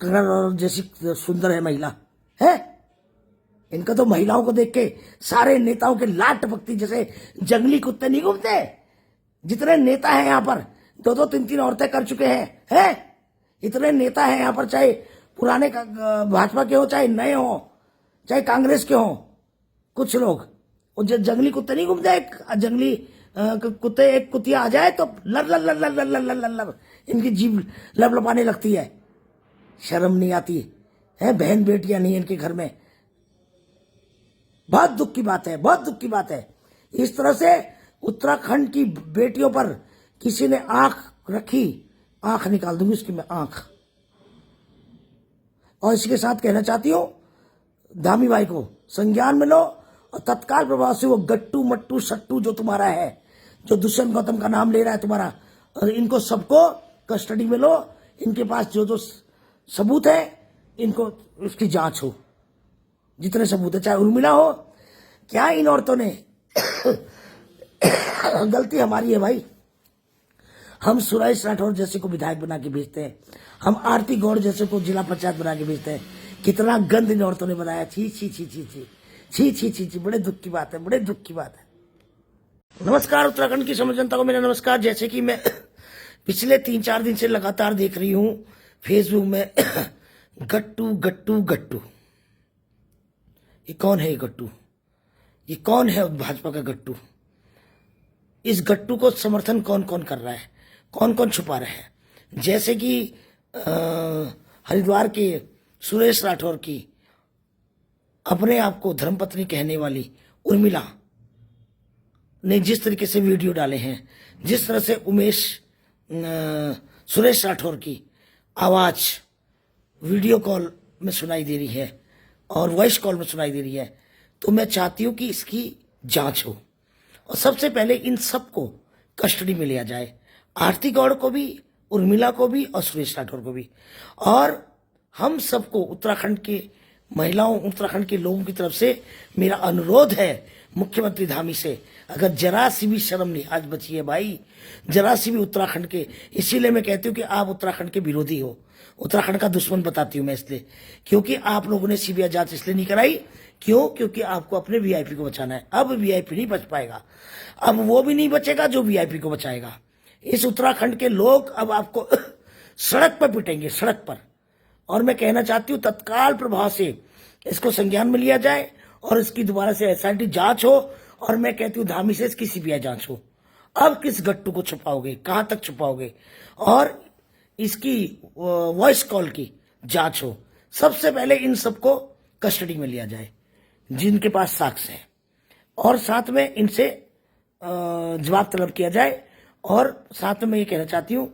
कंगना रनौत जैसी सुंदर है महिला है। इनका तो महिलाओं को देख के सारे नेताओं के लाट टपकती, जैसे जंगली कुत्ते नहीं घूमते। जितने नेता हैं यहाँ पर, दो दो तीन तीन औरतें कर चुके हैं। इतने नेता हैं यहाँ पर, चाहे पुराने भाजपा के हो, चाहे नए हो, चाहे कांग्रेस के हो। कुछ लोग वो जंगली कुत्ते नहीं घूमते। एक जंगली कुत्ते, एक कुतिया आ जाए तो लर लर लर लर लर लर लर लर इनकी जीभ लपलपाने लगती है। शर्म नहीं आती है। बहन बेटियां नहीं इनके घर में। बहुत दुख की बात है, बहुत दुख की बात है। इस तरह से उत्तराखंड की बेटियों पर किसी ने आंख रखी, आंख निकाल दूंगी उसकी मैं, आंख। और इसके साथ कहना चाहती हूं धामी भाई को संज्ञान में लो और तत्काल प्रभाव से वो गट्टू मट्टू सट्टू जो तुम्हारा है, जो दुष्यंत गौतम का नाम ले रहा है तुम्हारा, और इनको सबको कस्टडी में लो। इनके पास जो जो सबूत है इनको उसकी जांच हो, जितने सबूत है, चाहे उर्मिला हो। क्या इन औरतों ने गलती हमारी है भाई। हम सुरेश राठौर जैसे को विधायक बना के भेजते हैं, हम आरती गौड़ जैसे को जिला पंचायत बना के भेजते हैं। कितना गंद इन औरतों ने बनाया। छी छी छी छी छी छी छी छी छी। बड़े दुख की बात है, बड़े दुख की बात है। नमस्कार उत्तराखंड की समस्त जनता को मेरा नमस्कार। जैसे कि मैं पिछले 3-4 दिन से लगातार देख रही हूं फेसबुक में गट्टू गट्टू गट्टू। ये कौन है? ये गट्टू, ये कौन है भाजपा का गट्टू? इस गट्टू को समर्थन कौन कौन कर रहा है, कौन कौन छुपा रहा है? जैसे कि हरिद्वार के सुरेश राठौर की अपने आप को धर्मपत्नी कहने वाली उर्मिला ने जिस तरीके से वीडियो डाले हैं, जिस तरह से सुरेश राठौर की आवाज वीडियो कॉल में सुनाई दे रही है और वॉइस कॉल में सुनाई दे रही है, तो मैं चाहती हूं कि इसकी जांच हो और सबसे पहले इन सबको कस्टडी में लिया जाए। आरती गौड़ को भी, उर्मिला को भी और सुरेश राठौर को भी। और हम सबको, उत्तराखंड के महिलाओं, उत्तराखंड के लोगों की तरफ से मेरा अनुरोध है मुख्यमंत्री धामी से, अगर जरा सी भी शर्म नहीं आज बची है भाई, जरा सी भी उत्तराखंड के, इसीलिए मैं कहती हूँ कि आप उत्तराखंड के विरोधी हो, उत्तराखंड का दुश्मन बताती हूँ मैं इसलिए, क्योंकि आप लोगों ने सीबीआई जांच इसलिए नहीं कराई। क्यों? क्योंकि आपको अपने वीआईपी को बचाना है। अब वीआईपी नहीं बच पाएगा, अब वो भी नहीं बचेगा जो वीआईपी को बचाएगा। इस उत्तराखंड के लोग अब आपको सड़क पर पिटेंगे, सड़क पर। और मैं कहना चाहती हूँ तत्काल प्रभाव से इसको संज्ञान में लिया जाए और इसकी दोबारा से एसआईटी जांच हो। और मैं कहती हूँ धामी से इसकी सीबीआई जांच हो। अब किस गट्टू को छुपाओगे, कहां तक छुपाओगे? और इसकी वॉइस कॉल की जांच हो। सबसे पहले इन सबको कस्टडी में लिया जाए जिनके पास साक्ष्य है, और साथ में इनसे जवाब तलब किया जाए। और साथ में मैं ये कहना चाहती हूँ,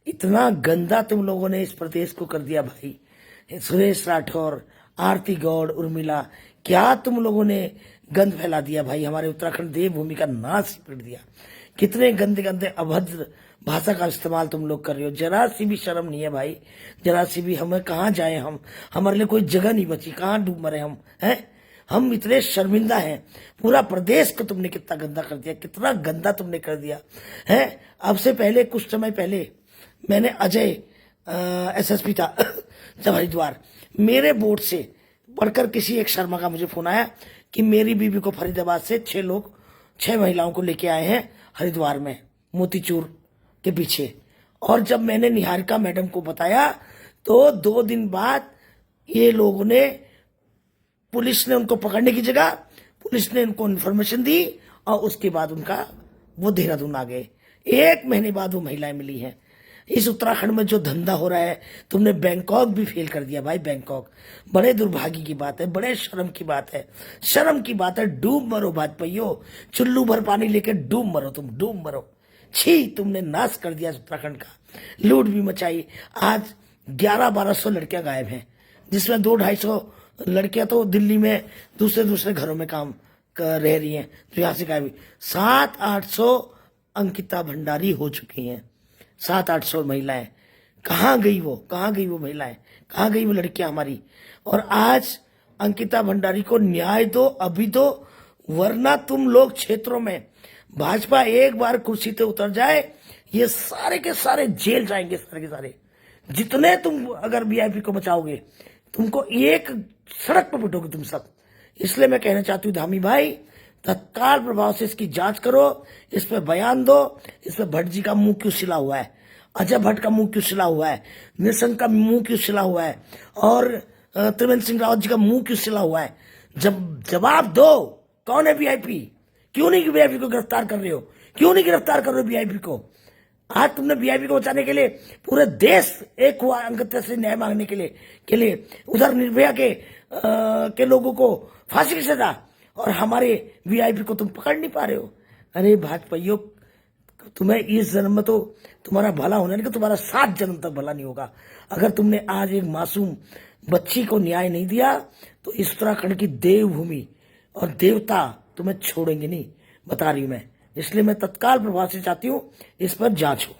इतना गंदा तुम लोगों ने इस प्रदेश को कर दिया भाई। सुरेश राठौर, आरती गौड़, उर्मिला, क्या तुम लोगों ने गंद फैला दिया भाई। हमारे उत्तराखंड देवभूमि का नाश कर दिया। कितने गंदे गंदे अभद्र भाषा का इस्तेमाल तुम लोग कर रहे हो। जरा सी भी शर्म नहीं है भाई, जरा सी भी। हमें कहाँ जाए हम, हमारे लिए कोई जगह नहीं बची, कहाँ डूब मरे हम, हैं? हम इतने शर्मिंदा हैं। पूरा प्रदेश को तुमने कितना गंदा कर दिया, कितना गंदा तुमने कर दिया है। अब से पहले, कुछ समय पहले मैंने अजय एसएसपी था जब हरिद्वार, मेरे बोर्ड से बढ़कर किसी एक शर्मा का मुझे फोन आया कि मेरी बीवी को फरीदाबाद से 6 महिलाओं को लेके आए हैं हरिद्वार में, मोतीचूर के पीछे। और जब मैंने निहारिका मैडम को बताया तो 2 दिन बाद ये लोगों ने, पुलिस ने उनको पकड़ने की जगह पुलिस ने उनको इन्फॉर्मेशन दी और उसके बाद उनका वो देहरादून आ गए। 1 महीने बाद वो महिलाएं मिली हैं। इस उत्तराखंड में जो धंधा हो रहा है, तुमने बैंकॉक भी फेल कर दिया भाई, बैंकॉक। बड़े दुर्भाग्य की बात है, बड़े शर्म की बात है, शर्म की बात है। डूब मरो भाजपाइयों, चुल्लू भर पानी लेके डूब मरो, तुम डूब मरो। छी, तुमने नाश कर दिया उत्तराखंड का, लूट भी मचाई। आज 1100-1200 लड़कियां गायब हैं, जिसमें 200-250 लड़कियां तो दिल्ली में दूसरे घरों में काम कर रह रही हैं, तो यहाँ से गायब। 700-800 अंकिता भंडारी हो चुकी हैं। 700-800 महिलाएं कहाँ गई? वो कहाँ गई? वो महिलाएं कहाँ गई? वो लड़कियां हमारी। और आज अंकिता भंडारी को न्याय दो, अभी दो, वरना तुम लोग क्षेत्रों में, भाजपा एक बार कुर्सी पे उतर जाए, ये सारे के सारे जेल जाएंगे, सारे के सारे जितने तुम अगर वीआईपी को बचाओगे, तुमको एक सड़क पर पिटोगे तुम सब। इसलिए मैं कहना चाहती हूँ धामी भाई, तत्काल प्रभाव से इसकी जांच करो, इस पर बयान दो। इस पर भट्ट जी का मुंह क्यों सिला हुआ है, अजय भट्ट का मुंह क्यों सिला हुआ है, निशंक का मुंह क्यों सिला हुआ है, और त्रिवेंद्र सिंह रावत जी का मुंह क्यों सिला हुआ है। जब जवाब दो, कौन है वीआईपी? क्यों नहीं वीआईपी को गिरफ्तार कर रहे हो? क्यों नहीं गिरफ्तार कर रहे हो वीआईपी को? आज तुमने वीआईपी को बचाने के लिए पूरे देश एक हुआ अंगत से न्याय मांगने के लिए उधर निर्भया के लोगों को फांसी की सजा, और हमारे वीआईपी को तुम पकड़ नहीं पा रहे हो। अरे भाजपाइयों, तुम्हें इस जन्म में तो तुम्हारा भला होना नहीं, कि तुम्हारा 7 जन्म तक भला नहीं होगा। अगर तुमने आज एक मासूम बच्ची को न्याय नहीं दिया, तो इस उत्तराखंड की देवभूमि और देवता तुम्हें छोड़ेंगे नहीं, बता रही हूं मैं। इसलिए मैं तत्काल प्रभाव से चाहती हूं इस पर जांच हो।